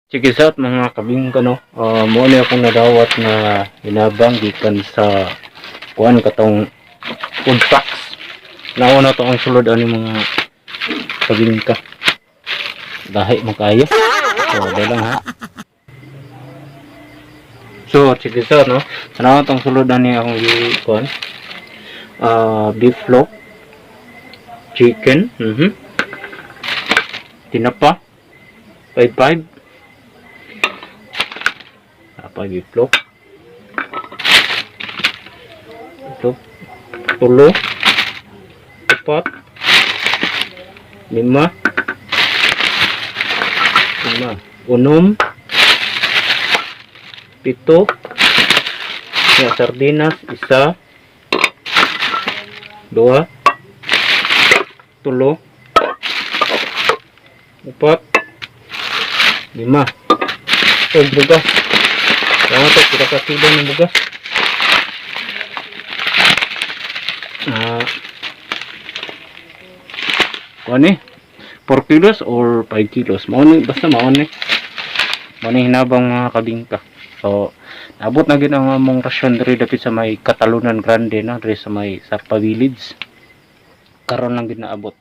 Sige sa mga kabingka no. Mo ni akong nadawat na hinabang gikan sa kuan katong food packs. Nauna to ang sulod ani mga kabingka. Dahi mo kayo. So, dalang ha. So, sige sa no. Nauna tong sulod ani akong kuan. Beef loaf, chicken, tinapa, 5-5, beef loaf, ito, tulo, 4, 5, 6, 7, yung sardinas, 1, 2, 3, 4, 5, 'Ito bugas. Kaya ito, kita kilo ng bugas. Kuan 4 kilos or 5 kilos. Basta mauni. Mauni hinabang mga kabingka. So, nabot na gid ang among rasyon diri dapit sa may Katalunan Grande na diri sa may Sarpa Village. Karon lang gid naabot.